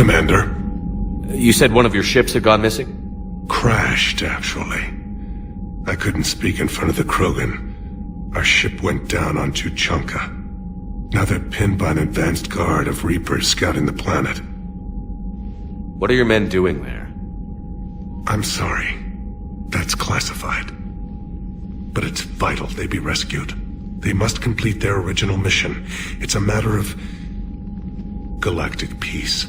Commander. You said one of your ships had gone missing? Crashed, actually. I couldn't speak in front of the Krogan. Our ship went down on Tuchanka. Now they're pinned by an advanced guard of Reapers scouting the planet. What are your men doing there? I'm sorry. That's classified. But it's vital they be rescued. They must complete their original mission. It's a matter of galactic peace.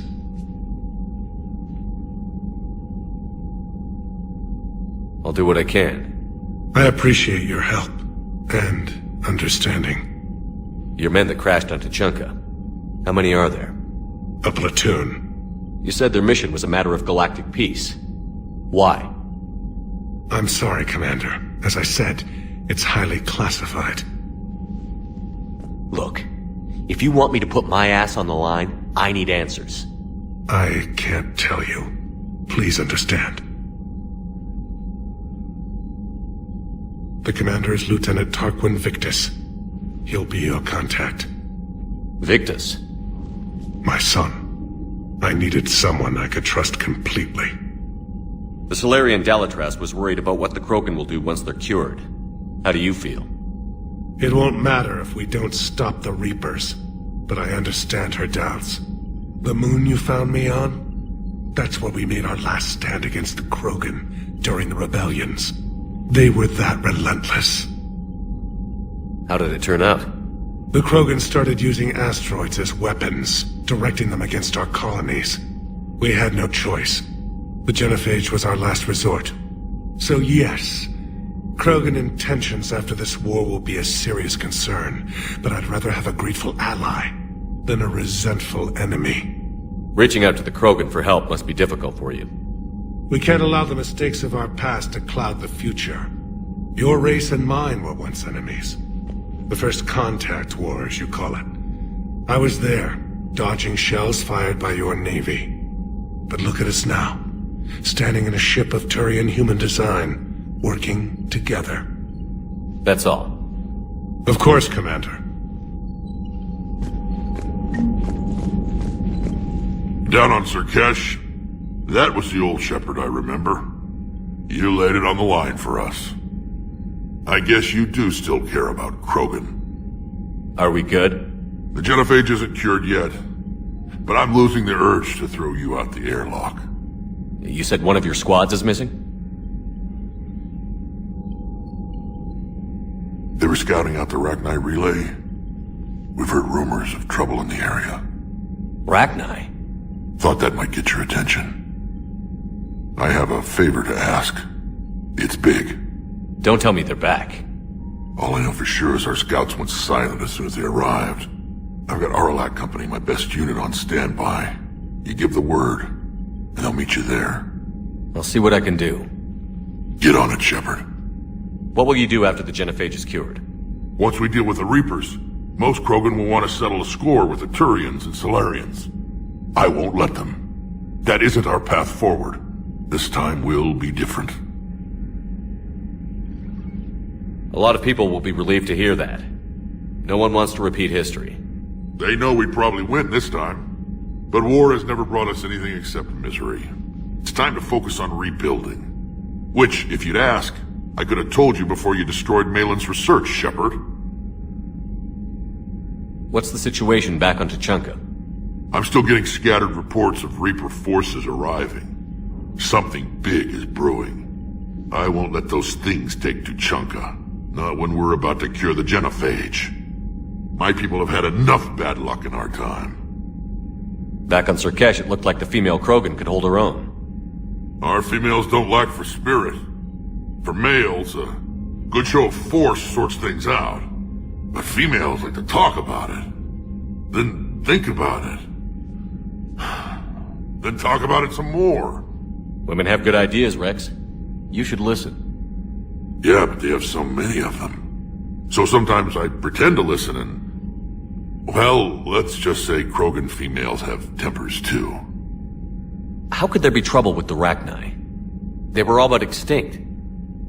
I'll do what I can. I appreciate your help and understanding. Your men that crashed on Tuchanka. How many are there? A platoon. You said their mission was a matter of galactic peace. Why? I'm sorry, Commander. As I said, it's highly classified. Look, if you want me to put my ass on the line, I need answers. I can't tell you. Please understand. The commander is Lieutenant Tarquin Victus. He'll be your contact. Victus? My son. I needed someone I could trust completely. The Solarian Dalatras was worried about what the Krogan will do once they're cured. How do you feel? It won't matter if we don't stop the Reapers, but I understand her doubts. The moon you found me on? That's where we made our last stand against the Krogan during the rebellions. They were that relentless. How did it turn out? The Krogan started using asteroids as weapons, directing them against our colonies. We had no choice. The genophage was our last resort. So yes, Krogan intentions after this war will be a serious concern, but I'd rather have a grateful ally than a resentful enemy. Reaching out to the Krogan for help must be difficult for you. We can't allow the mistakes of our past to cloud the future. Your race and mine were once enemies. The first contact war, as you call it. I was there, dodging shells fired by your navy. But look at us now, standing in a ship of Turian human design, working together. That's all. Of course, Commander. Down on Sur'Kesh, that was the old shepherd I remember. You laid it on the line for us. I guess you do still care about Krogan. Are we good? The genophage isn't cured yet, but I'm losing the urge to throw you out the airlock. You said one of your squads is missing? They were scouting out the Rachni relay. We've heard rumors of trouble in the area. Rachni? Thought that might get your attention. I have a favor to ask. It's big. Don't tell me they're back. All I know for sure is our scouts went silent as soon as they arrived. I've got Aralak Company, my best unit, on standby. You give the word, and they'll meet you there. I'll see what I can do. Get on it, Shepard. What will you do after the genophage is cured? Once we deal with the Reapers, most Krogan will want to settle a score with the Turians and Solarians. I won't let them. That isn't our path forward. This time will be different. A lot of people will be relieved to hear that. No one wants to repeat history. They know we probably win this time. But war has never brought us anything except misery. It's time to focus on rebuilding. Which, if you'd ask, I could have told you before you destroyed Malin's research, Shepard. What's the situation back on Tuchanka? I'm still getting scattered reports of Reaper forces arriving. Something big is brewing. I won't let those things take Tuchanka. Not when we're about to cure the genophage. My people have had enough bad luck in our time. Back on Sur'Kesh, it looked like the female Krogan could hold her own. Our females don't lack for spirit. For males, a good show of force sorts things out. But females like to talk about it. Then think about it. Then talk about it some more. Women have good ideas, Rex. You should listen. Yeah, but they have so many of them. So sometimes I pretend to listen and... well, let's just say Krogan females have tempers too. How could there be trouble with the Rachni? They were all but extinct.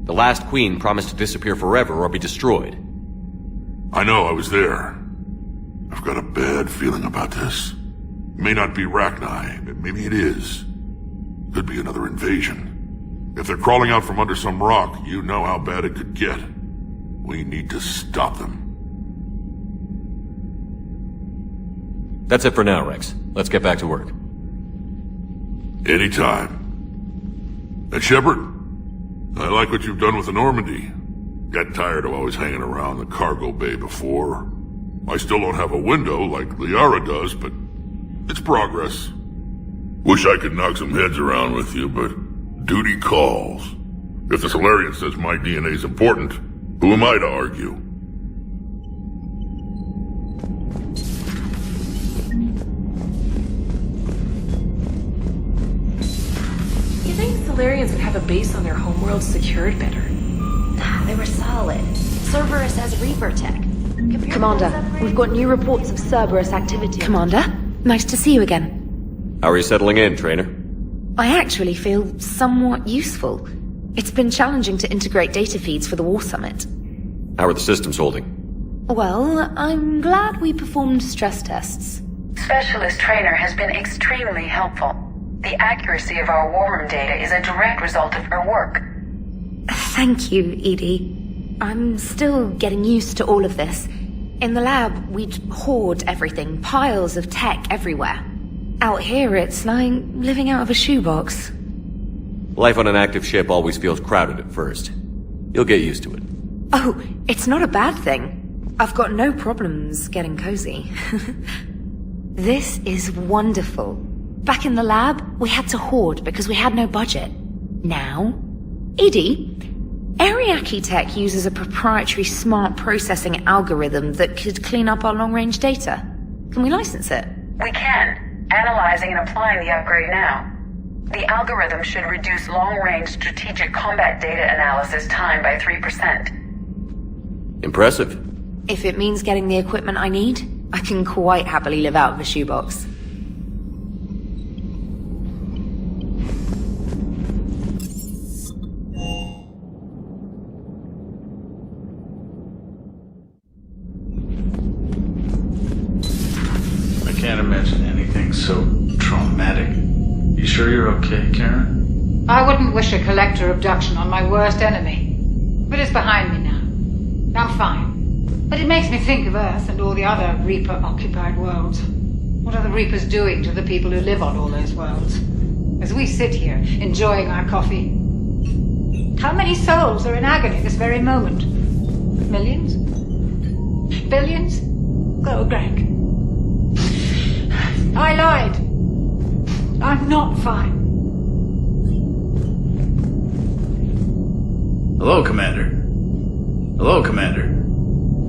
The last queen promised to disappear forever or be destroyed. I know, I was there. I've got a bad feeling about this. May not be Rachni, but maybe it is. Could be another invasion. If they're crawling out from under some rock, you know how bad it could get. We need to stop them. That's it for now, Rex. Let's get back to work. Anytime. And Shepard, I like what you've done with the Normandy. Got tired of always hanging around the cargo bay before. I still don't have a window like Liara does, but it's progress. Wish I could knock some heads around with you, but duty calls. If the Solarian says my DNA's important, who am I to argue? You think Solarians would have a base on their homeworld secured better? They were solid. Cerberus has Reaper tech. Commander, we've got new reports of Cerberus activity. Commander, nice to see you again. How are you settling in, Trainer? I actually feel somewhat useful. It's been challenging to integrate data feeds for the War Summit. How are the systems holding? Well, I'm glad we performed stress tests. Specialist Trainer has been extremely helpful. The accuracy of our war room data is a direct result of her work. Thank you, Edie. I'm still getting used to all of this. In the lab, we'd hoard everything, piles of tech everywhere. Out here, it's like living out of a shoebox. Life on an active ship always feels crowded at first. You'll get used to it. Oh, it's not a bad thing. I've got no problems getting cozy. This is wonderful. Back in the lab, we had to hoard because we had no budget. Now, Edie, Ariake Tech uses a proprietary smart processing algorithm that could clean up our long-range data. Can we license it? We can. Analyzing and applying the upgrade now. The algorithm should reduce long-range strategic combat data analysis time by 3%. Impressive. If it means getting the equipment I need, I can quite happily live out of a shoebox. I can't imagine anything so traumatic. You sure you're okay, Karen? I wouldn't wish a collector abduction on my worst enemy. But it's behind me now. I'm fine. But it makes me think of Earth and all the other Reaper-occupied worlds. What are the Reapers doing to the people who live on all those worlds? As we sit here, enjoying our coffee. How many souls are in agony this very moment? Millions? Billions? Go, Greg. I lied. I'm not fine. Hello, Commander. Hello, Commander.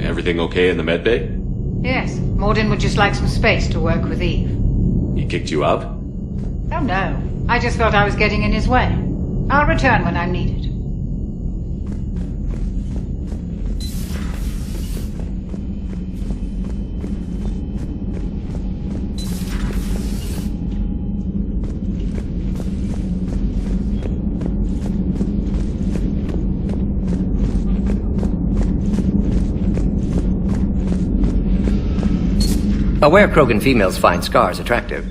Everything okay in the medbay? Yes, Mordin would just like some space to work with Eve. He kicked you out? Oh no, I just felt I was getting in his way. I'll return when I'm needed. Aware Krogan females find scars attractive.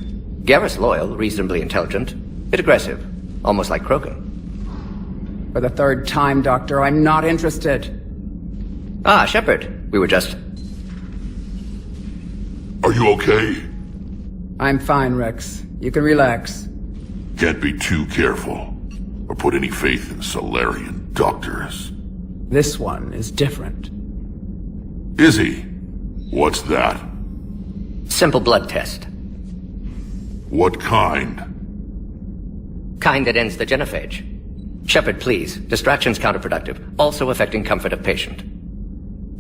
Garrus loyal, reasonably intelligent, bit aggressive, almost like Krogan. For the third time, Doctor, I'm not interested. Ah, Shepard. We were just... Are you okay? I'm fine, Rex. You can relax. Can't be too careful, or put any faith in Solarian doctors. This one is different. Is he? What's that? Simple blood test. What kind? Kind that ends the genophage. Shepard, please. Distraction's counterproductive, also affecting comfort of patient.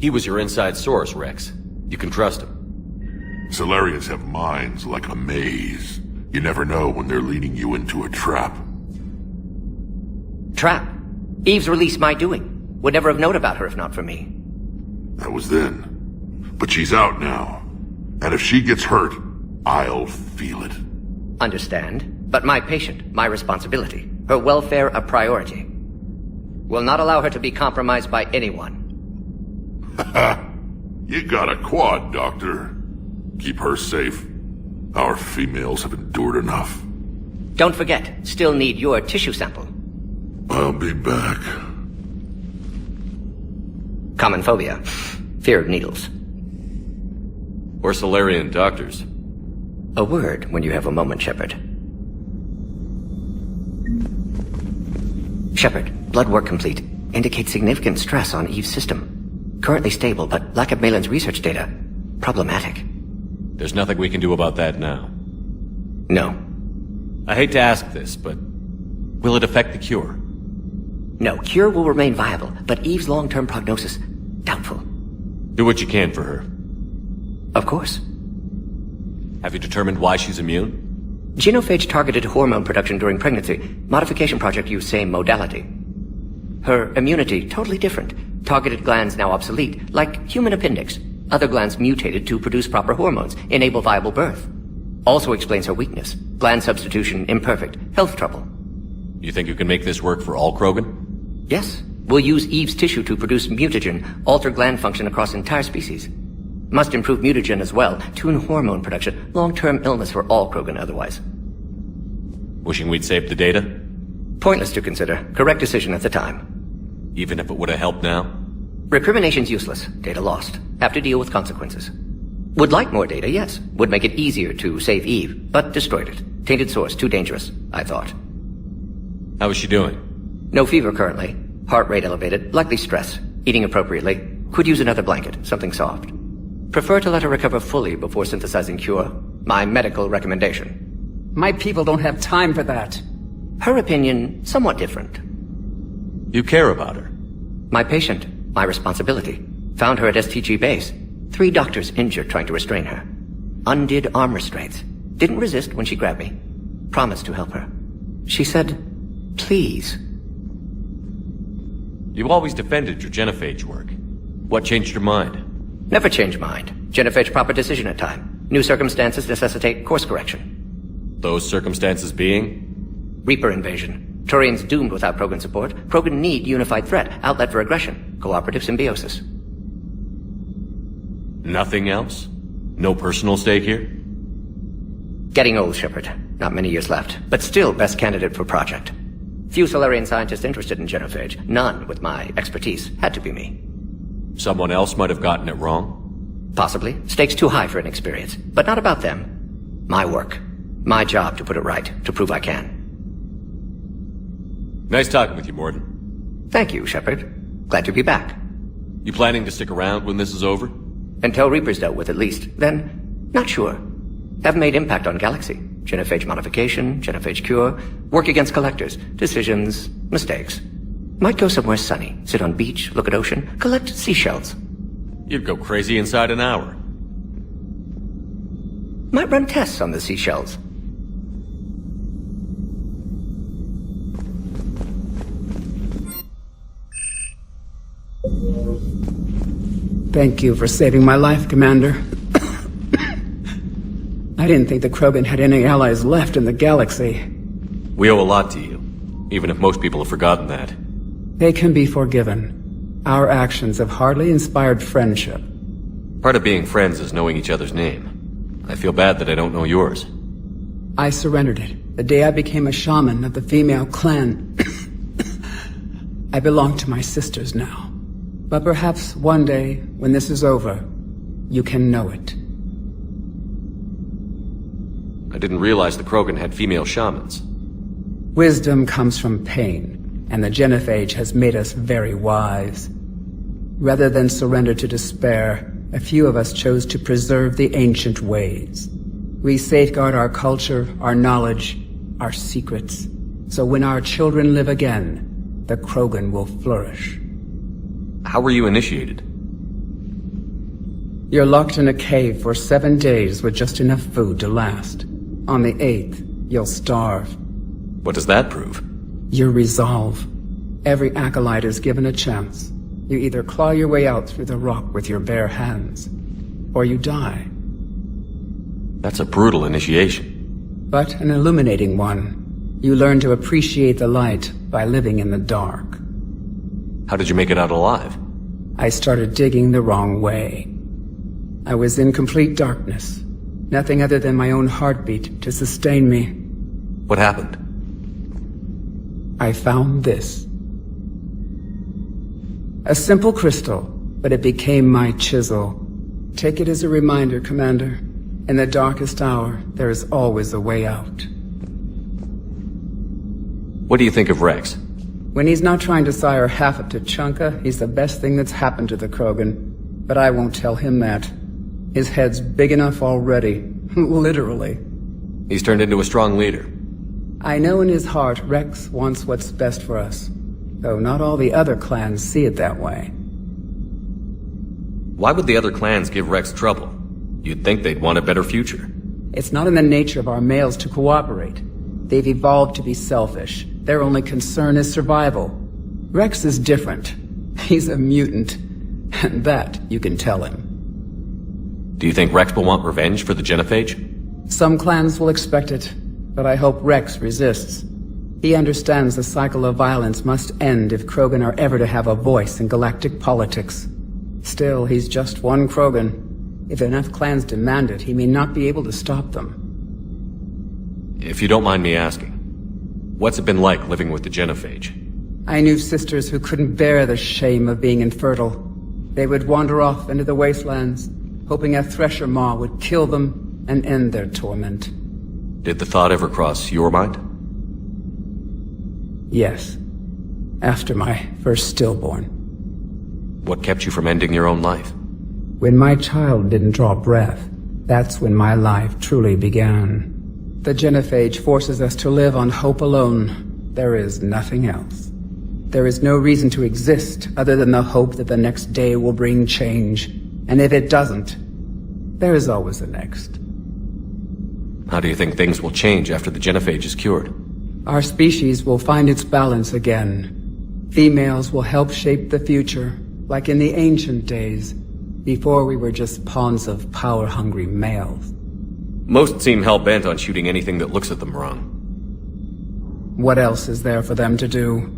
He was your inside source, Rex. You can trust him. Solarians have minds like a maze. You never know when they're leading you into a trap. Trap? Eve's release my doing. Would never have known about her if not for me. That was then. But she's out now. And if she gets hurt, I'll feel it. Understand. But my patient, my responsibility. Her welfare a priority. Will not allow her to be compromised by anyone. You got a quad, Doctor. Keep her safe. Our females have endured enough. Don't forget, still need your tissue sample. I'll be back. Common phobia. Fear of needles. Or Solarian doctors. A word when you have a moment, Shepard. Shepard, blood work complete. Indicates significant stress on Eve's system. Currently stable, but lack of Malin's research data. Problematic. There's nothing we can do about that now. No. I hate to ask this, but will it affect the cure? No, cure will remain viable, but Eve's long-term prognosis, doubtful. Do what you can for her. Of course. Have you determined why she's immune? Genophage targeted hormone production during pregnancy. Modification project used same modality. Her immunity, totally different. Targeted glands now obsolete, like human appendix. Other glands mutated to produce proper hormones, enable viable birth. Also explains her weakness. Gland substitution imperfect. Health trouble. You think you can make this work for all Krogan? Yes. We'll use Eve's tissue to produce mutagen, alter gland function across entire species. Must improve mutagen as well, tune hormone production, long-term illness for all Krogan otherwise. Wishing we'd saved the data? Pointless to consider. Correct decision at the time. Even if it would have helped now? Recrimination's useless. Data lost. Have to deal with consequences. Would like more data, yes. Would make it easier to save Eve, but destroyed it. Tainted source, too dangerous, I thought. How is she doing? No fever currently. Heart rate elevated, likely stress. Eating appropriately. Could use another blanket, something soft. Prefer to let her recover fully before synthesizing cure. My medical recommendation. My people don't have time for that. Her opinion, somewhat different. You care about her? My patient, my responsibility. Found her at STG base. 3 doctors injured trying to restrain her. Undid arm restraints. Didn't resist when she grabbed me. Promised to help her. She said, please. You always defended your genophage work. What changed your mind? Never change mind. Genophage proper decision at time. New circumstances necessitate course correction. Those circumstances being? Reaper invasion. Turians doomed without Krogan support. Krogan need unified threat, outlet for aggression. Cooperative symbiosis. Nothing else? No personal stake here? Getting old, Shepard. Not many years left, but still best candidate for project. Few Solarian scientists interested in genophage. None with my expertise. Had to be me. Someone else might have gotten it wrong? Possibly. Stakes too high for inexperience. But not about them. My work. My job to put it right. To prove I can. Nice talking with you, Morden. Thank you, Shepard. Glad to be back. You planning to stick around when this is over? Until Reaper's dealt with, at least. Then, not sure. Have made impact on Galaxy. Genophage modification, genophage cure, work against collectors, decisions, mistakes. Might go somewhere sunny, sit on beach, look at ocean, collect seashells. You'd go crazy inside an hour. Might run tests on the seashells. Thank you for saving my life, Commander. I didn't think the Krogan had any allies left in the galaxy. We owe a lot to you, even if most people have forgotten that. They can be forgiven. Our actions have hardly inspired friendship. Part of being friends is knowing each other's name. I feel bad that I don't know yours. I surrendered it the day I became a shaman of the female clan. I belong to my sisters now. But perhaps one day, when this is over, you can know it. I didn't realize the Krogan had female shamans. Wisdom comes from pain, and the genophage has made us very wise. Rather than surrender to despair, a few of us chose to preserve the ancient ways. We safeguard our culture, our knowledge, our secrets. So when our children live again, the Krogan will flourish. How were you initiated? You're locked in a cave for 7 days with just enough food to last. On the 8th, you'll starve. What does that prove? Your resolve. Every acolyte is given a chance. You either claw your way out through the rock with your bare hands, or you die. That's a brutal initiation. But an illuminating one. You learn to appreciate the light by living in the dark. How did you make it out alive? I started digging the wrong way. I was in complete darkness. Nothing other than my own heartbeat to sustain me. What happened? I found this. A simple crystal, but it became my chisel. Take it as a reminder, Commander. In the darkest hour, there is always a way out. What do you think of Rex? When he's not trying to sire half of Tuchanka, he's the best thing that's happened to the Krogan. But I won't tell him that. His head's big enough already. Literally. He's turned into a strong leader. I know in his heart Rex wants what's best for us. Though not all the other clans see it that way. Why would the other clans give Rex trouble? You'd think they'd want a better future. It's not in the nature of our males to cooperate. They've evolved to be selfish. Their only concern is survival. Rex is different. He's a mutant. And that you can tell him. Do you think Rex will want revenge for the Genophage? Some clans will expect it, but I hope Rex resists. He understands the cycle of violence must end if Krogan are ever to have a voice in galactic politics. Still, he's just one Krogan. If enough clans demand it, he may not be able to stop them. If you don't mind me asking, what's it been like living with the Genophage? I knew sisters who couldn't bear the shame of being infertile. They would wander off into the wastelands, hoping a thresher maw would kill them and end their torment. Did the thought ever cross your mind? Yes. After my first stillborn. What kept you from ending your own life? When my child didn't draw breath, that's when my life truly began. The Genophage forces us to live on hope alone. There is nothing else. There is no reason to exist other than the hope that the next day will bring change. And if it doesn't, there is always the next. How do you think things will change after the Genophage is cured? Our species will find its balance again. Females will help shape the future, like in the ancient days, before we were just pawns of power-hungry males. Most seem hell-bent on shooting anything that looks at them wrong. What else is there for them to do?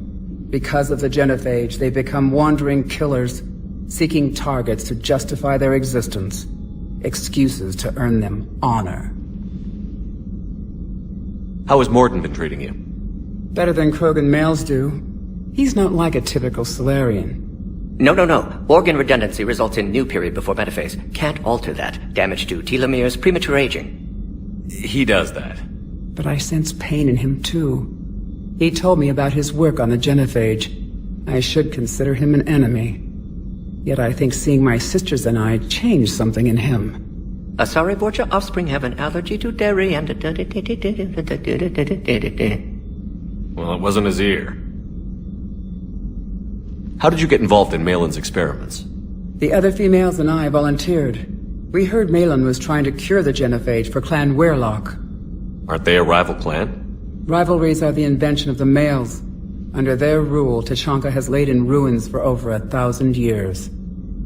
Because of the Genophage, they become wandering killers, seeking targets to justify their existence, excuses to earn them honor. How has Morden been treating you? Better than Krogan males do. He's not like a typical Solarian. No. Organ redundancy results in new period before metaphase. Can't alter that. Damage to telomeres, premature aging. He does that. But I sense pain in him too. He told me about his work on the Genophage. I should consider him an enemy. Yet I think seeing my sisters and I changed something in him. Asari Borgia offspring have an allergy to dairy and... Well, it wasn't his ear. How did you get involved in Malin's experiments? The other females and I volunteered. We heard Malin was trying to cure the Genophage for Clan Weirlock. Aren't they a rival clan? Rivalries are the invention of the males. Under their rule, Tuchanka has laid in ruins for over 1,000 years.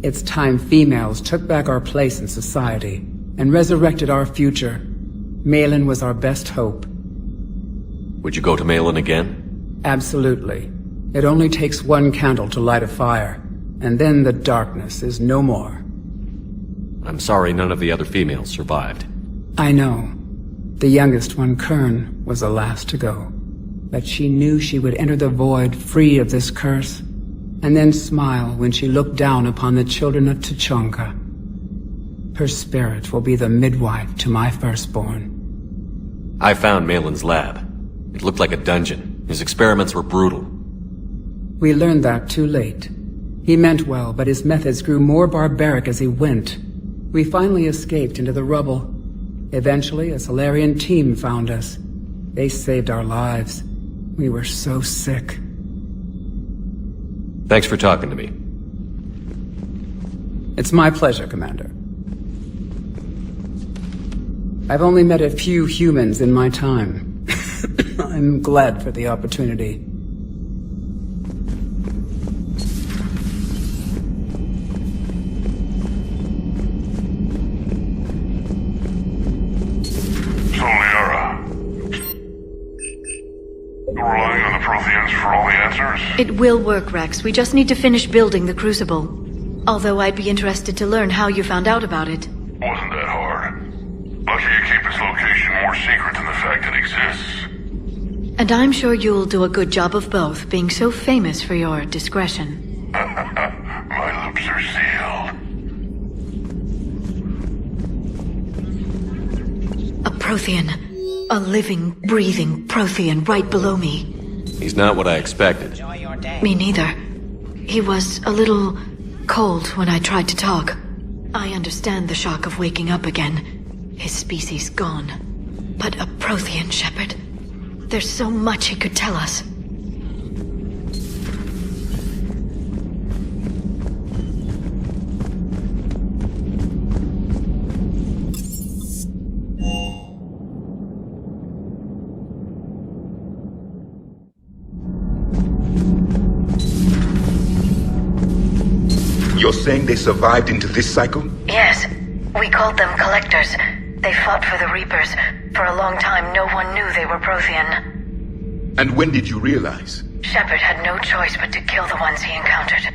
It's time females took back our place in society and resurrected our future. Malin was our best hope. Would you go to Malin again? Absolutely. It only takes one candle to light a fire, and then the darkness is no more. I'm sorry none of the other females survived. I know. The youngest one, Kern, was the last to go. But she knew she would enter the void free of this curse, and then smile when she looked down upon the children of Tuchanka. Her spirit will be the midwife to my firstborn. I found Malin's lab. It looked like a dungeon. His experiments were brutal. We learned that too late. He meant well, but his methods grew more barbaric as he went. We finally escaped into the rubble. Eventually, a Solarian team found us. They saved our lives. We were so sick. Thanks for talking to me. It's my pleasure, Commander. I've only met a few humans in my time. I'm glad for the opportunity. Relying on the Protheans for all the answers? It will work, Rex. We just need to finish building the Crucible. Although I'd be interested to learn how you found out about it. Wasn't that hard. Lucky you keep its location more secret than the fact it exists. And I'm sure you'll do a good job of both, being so famous for your discretion. My lips are sealed. A Prothean. A living, breathing Prothean right below me. He's not what I expected. Me neither. He was a little cold when I tried to talk. I understand the shock of waking up again. His species gone. But a Prothean, Shepard. There's so much he could tell us. You're saying they survived into this cycle? Yes. We called them Collectors. They fought for the Reapers. For a long time, no one knew they were Prothean. And when did you realize? Shepard had no choice but to kill the ones he encountered.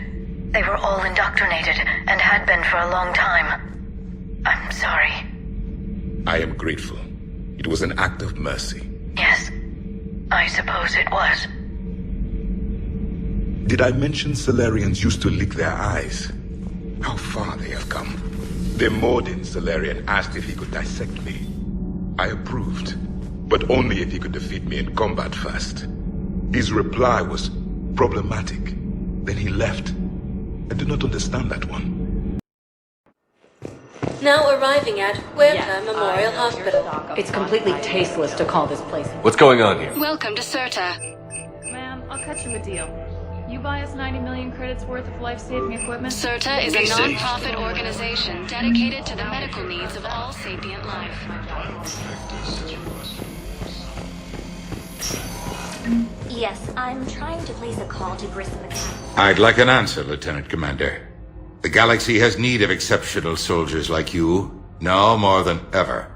They were all indoctrinated, and had been for a long time. I'm sorry. I am grateful. It was an act of mercy. Yes. I suppose it was. Did I mention Salarians used to lick their eyes? How far they have come. The Mordin Salarian asked if he could dissect me. I approved, but only if he could defeat me in combat first. His reply was problematic. Then he left. I do not understand that one. Now arriving at Huerta Memorial Hospital. It's completely tasteless to call this place. What's going on here? Welcome to Surta. Ma'am, I'll cut you a deal. You buy us 90 million credits worth of life-saving equipment? Surta is a non-profit organization dedicated to the medical needs of all sapient life. Yes, I'm trying to place a call to Grissom Academy. I'd like an answer, Lieutenant Commander. The galaxy has need of exceptional soldiers like you, now more than ever.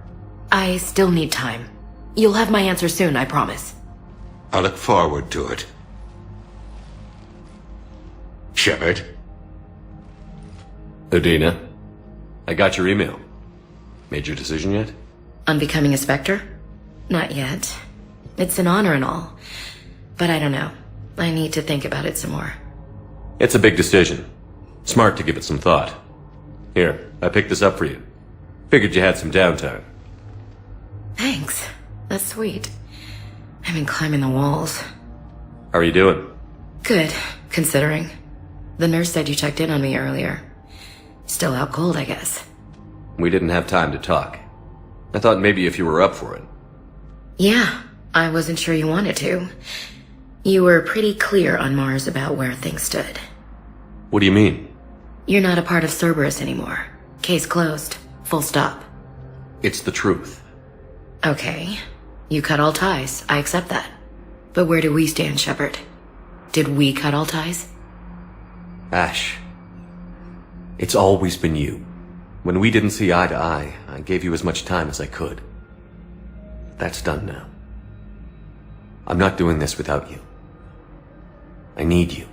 I still need time. You'll have my answer soon, I promise. I look forward to it. Shepard? Adina, I got your email. Made your decision yet? On becoming a Spectre? Not yet. It's an honor and all. But I don't know. I need to think about it some more. It's a big decision. Smart to give it some thought. Here, I picked this up for you. Figured you had some downtime. Thanks. That's sweet. I've been climbing the walls. How are you doing? Good, considering. The nurse said you checked in on me earlier. Still out cold, I guess. We didn't have time to talk. I thought maybe if you were up for it. Yeah, I wasn't sure you wanted to. You were pretty clear on Mars about where things stood. What do you mean? You're not a part of Cerberus anymore. Case closed. Full stop. It's the truth. Okay. You cut all ties. I accept that. But where do we stand, Shepard? Did we cut all ties? Ash. It's always been you. When we didn't see eye to eye, I gave you as much time as I could. That's done now. I'm not doing this without you. I need you.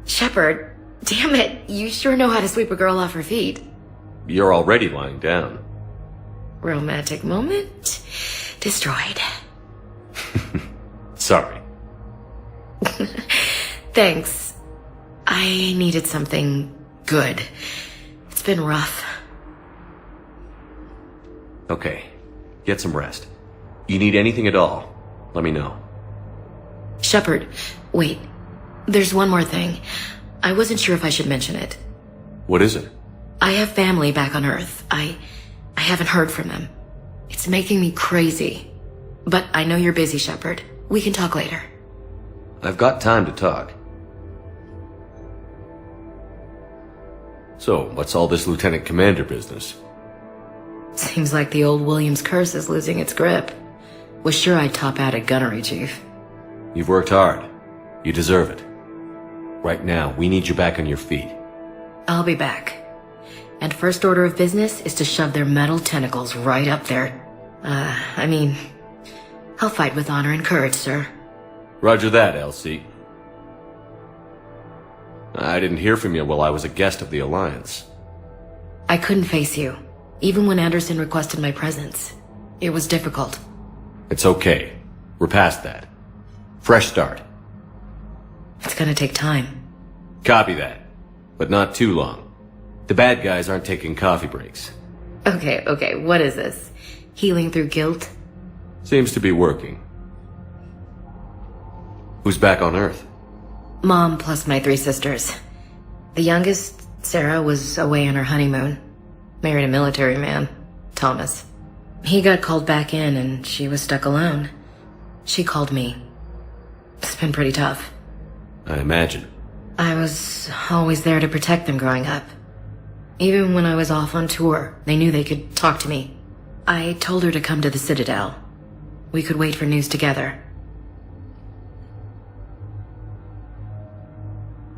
Shepard, damn it, you sure know how to sweep a girl off her feet. You're already lying down. Romantic moment destroyed. Sorry. Thanks. I needed something good. It's been rough. Okay. Get some rest. You need anything at all, let me know. Shepard, wait. There's one more thing. I wasn't sure if I should mention it. What is it? I have family back on Earth. I haven't heard from them. It's making me crazy. But I know you're busy, Shepard. We can talk later. I've got time to talk. So, what's all this Lieutenant Commander business? Seems like the old Williams curse is losing its grip. Was sure I'd top out at gunnery, Chief. You've worked hard. You deserve it. Right now, we need you back on your feet. I'll be back. And first order of business is to shove their metal tentacles right up there. I'll fight with honor and courage, sir. Roger that, Elsie. I didn't hear from you while I was a guest of the Alliance. I couldn't face you. Even when Anderson requested my presence, it was difficult. It's okay. We're past that. Fresh start. It's gonna take time. Copy that. But not too long. The bad guys aren't taking coffee breaks. Okay, what is this? Healing through guilt? Seems to be working. Who's back on Earth? Mom plus my 3 sisters. The youngest, Sarah, was away on her honeymoon. Married a military man, Thomas. He got called back in and she was stuck alone. She called me. It's been pretty tough. I imagine. I was always there to protect them growing up. Even when I was off on tour, they knew they could talk to me. I told her to come to the Citadel. We could wait for news together.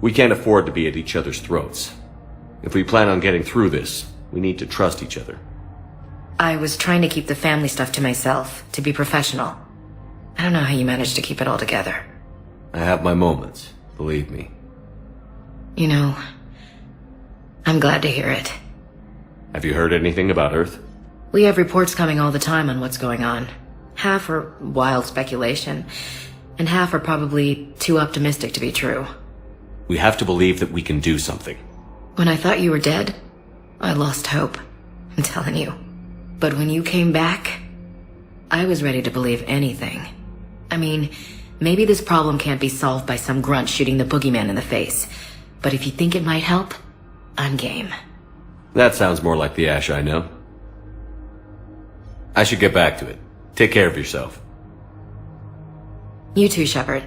We can't afford to be at each other's throats. If we plan on getting through this, we need to trust each other. I was trying to keep the family stuff to myself, to be professional. I don't know how you managed to keep it all together. I have my moments, believe me. You know, I'm glad to hear it. Have you heard anything about Earth? We have reports coming all the time on what's going on. Half are wild speculation, and half are probably too optimistic to be true. We have to believe that we can do something. When I thought you were dead, I lost hope. I'm telling you. But when you came back, I was ready to believe anything. I mean, maybe this problem can't be solved by some grunt shooting the boogeyman in the face. But if you think it might help, I'm game. That sounds more like the Ash I know. I should get back to it. Take care of yourself. You too, Shepard.